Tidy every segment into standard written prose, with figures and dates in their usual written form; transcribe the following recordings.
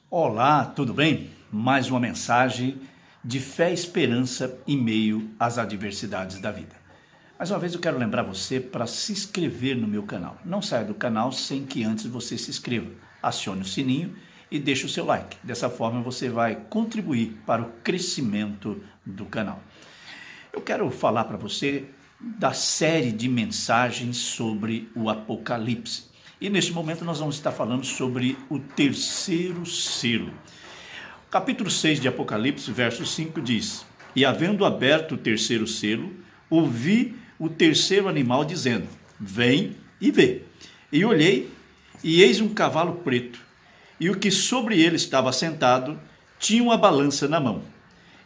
Olá, tudo bem? Mais uma mensagem de fé e esperança em meio às adversidades da vida. Mais uma vez eu quero lembrar você para se inscrever no meu canal. Não saia do canal sem que antes você se inscreva. Acione o sininho e deixe o seu like. Dessa forma você vai contribuir para o crescimento do canal. Eu quero falar para você da série de mensagens sobre o Apocalipse. E neste momento nós vamos estar falando sobre o terceiro selo. Capítulo 6 de Apocalipse, verso 5 diz: E havendo aberto o terceiro selo, ouvi o terceiro animal dizendo: Vem e vê. E olhei, e eis um cavalo preto, e o que sobre ele estava sentado tinha uma balança na mão.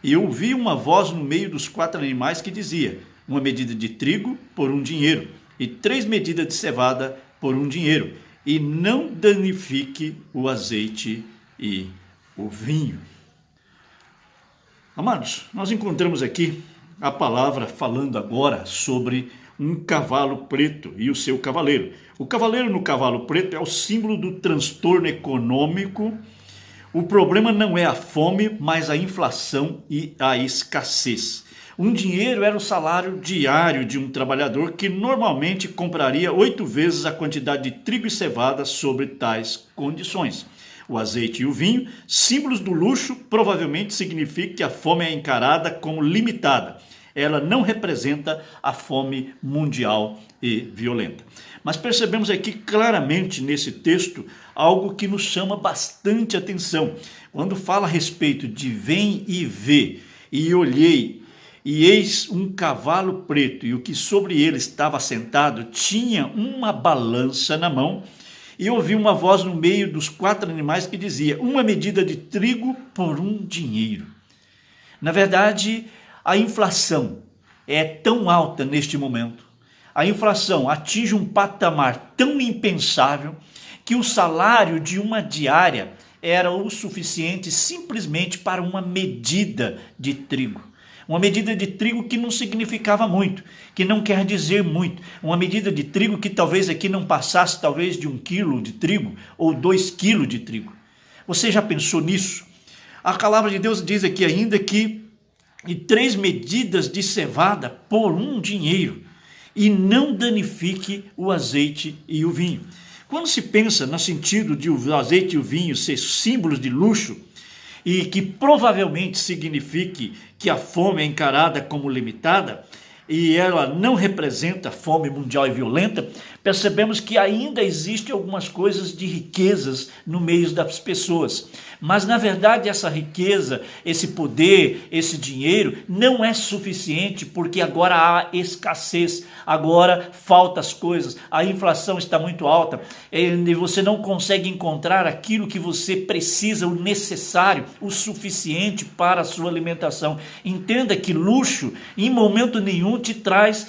E ouvi uma voz no meio dos quatro animais que dizia: Uma medida de trigo por um dinheiro, e 3 medidas de cevada por um dinheiro, e não danifique o azeite e o vinho. Amados, nós encontramos aqui a palavra falando agora sobre um cavalo preto e o seu cavaleiro. O cavaleiro no cavalo preto é o símbolo do transtorno econômico. O problema não é a fome, mas a inflação e a escassez. Um dinheiro era o salário diário de um trabalhador que normalmente compraria 8 vezes a quantidade de trigo e cevada sobre tais condições. O azeite e o vinho, símbolos do luxo, provavelmente significa que a fome é encarada como limitada. Ela não representa a fome mundial e violenta. Mas percebemos aqui claramente nesse texto algo que nos chama bastante atenção. Quando fala a respeito de vem e vê, e olhei, e eis um cavalo preto, e o que sobre ele estava sentado tinha uma balança na mão, e ouvi uma voz no meio dos 4 animais que dizia: Uma medida de trigo por um dinheiro. Na verdade, a inflação é tão alta neste momento, a inflação atinge um patamar tão impensável, que o salário de uma diária era o suficiente simplesmente para uma medida de trigo. Uma medida de trigo que não significava muito, que não quer dizer muito. Uma medida de trigo que talvez aqui não passasse talvez de 1 quilo de trigo ou 2 quilos de trigo. Você já pensou nisso? A palavra de Deus diz aqui ainda que e 3 medidas de cevada por um dinheiro, e não danifique o azeite e o vinho. Quando se pensa no sentido de o azeite e o vinho ser símbolos de luxo, e que provavelmente signifique que a fome é encarada como limitada, e ela não representa fome mundial e violenta, percebemos que ainda existem algumas coisas de riquezas no meio das pessoas. Mas, na verdade, essa riqueza, esse poder, esse dinheiro não é suficiente, porque agora há escassez, agora faltam as coisas, a inflação está muito alta, e você não consegue encontrar aquilo que você precisa, o necessário, o suficiente para a sua alimentação. Entenda que luxo, em momento nenhum, te traz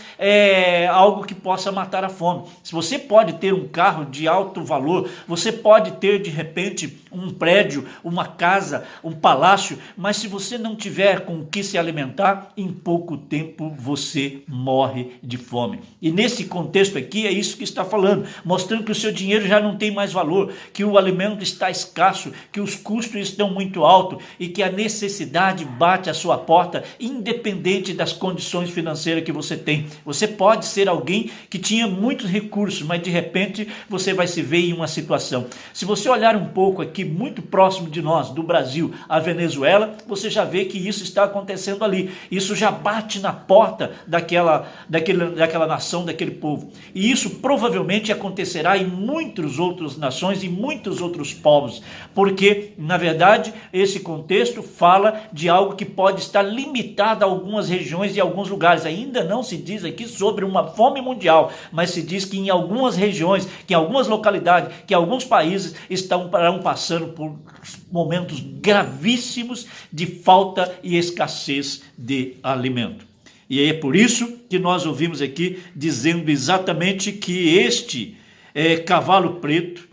algo que possa matar a fome. Se você pode ter um carro de alto valor, você pode ter de repente um prédio, uma casa, um palácio, mas se você não tiver com o que se alimentar, em pouco tempo você morre de fome. E nesse contexto aqui é isso que está falando, mostrando que o seu dinheiro já não tem mais valor, que o alimento está escasso, que os custos estão muito altos e que a necessidade bate à sua porta, independente das condições financeiras que você tem. Você pode ser alguém que tinha muitos recursos, mas de repente você vai se ver em uma situação. Se você olhar um pouco aqui, muito próximo de nós, do Brasil, a Venezuela, você já vê que isso está acontecendo ali. Isso já bate na porta daquela nação, daquele povo. E isso provavelmente acontecerá em muitas outras nações e muitos outros povos, porque, na verdade, esse contexto fala de algo que pode estar limitado a algumas regiões e alguns lugares. Ainda não se diz aqui sobre uma fome mundial, mas se diz que em algumas regiões, que em algumas localidades, que alguns países estarão passando por momentos gravíssimos de falta e escassez de alimento. E é por isso que nós ouvimos aqui dizendo exatamente que este cavalo preto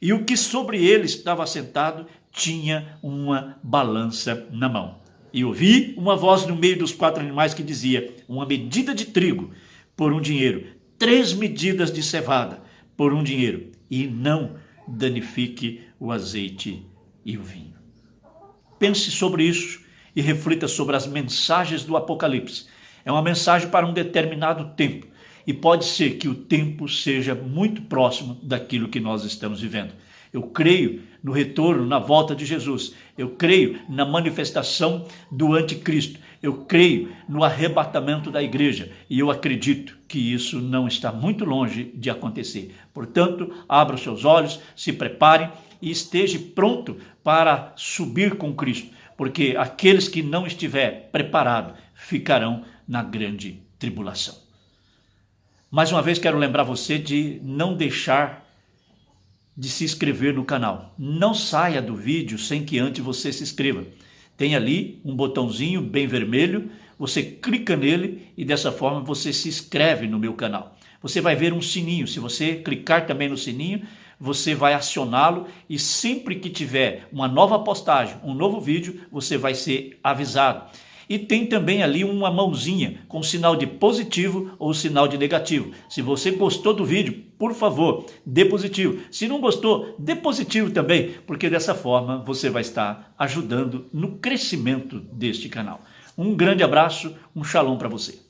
e o que sobre ele estava sentado tinha uma balança na mão. E ouvi uma voz no meio dos 4 animais que dizia: Uma medida de trigo por um dinheiro, 3 medidas de cevada por um dinheiro, e não danifique o azeite e o vinho. Pense sobre isso e reflita sobre as mensagens do Apocalipse. É uma mensagem para um determinado tempo e pode ser que o tempo seja muito próximo daquilo que nós estamos vivendo. Eu creio no retorno, na volta de Jesus. Eu creio na manifestação do anticristo. Eu creio no arrebatamento da igreja e eu acredito que isso não está muito longe de acontecer. Portanto, abra os seus olhos, se prepare e esteja pronto para subir com Cristo, porque aqueles que não estiver preparado ficarão na grande tribulação. Mais uma vez quero lembrar você de não deixar de se inscrever no canal. Não saia do vídeo sem que antes você se inscreva. Tem ali um botãozinho bem vermelho, você clica nele e dessa forma você se inscreve no meu canal. Você vai ver um sininho, se você clicar também no sininho, você vai acioná-lo e sempre que tiver uma nova postagem, um novo vídeo, você vai ser avisado. E tem também ali uma mãozinha com sinal de positivo ou sinal de negativo. Se você gostou do vídeo, por favor, dê positivo. Se não gostou, dê positivo também, porque dessa forma você vai estar ajudando no crescimento deste canal. Um grande abraço, um shalom para você.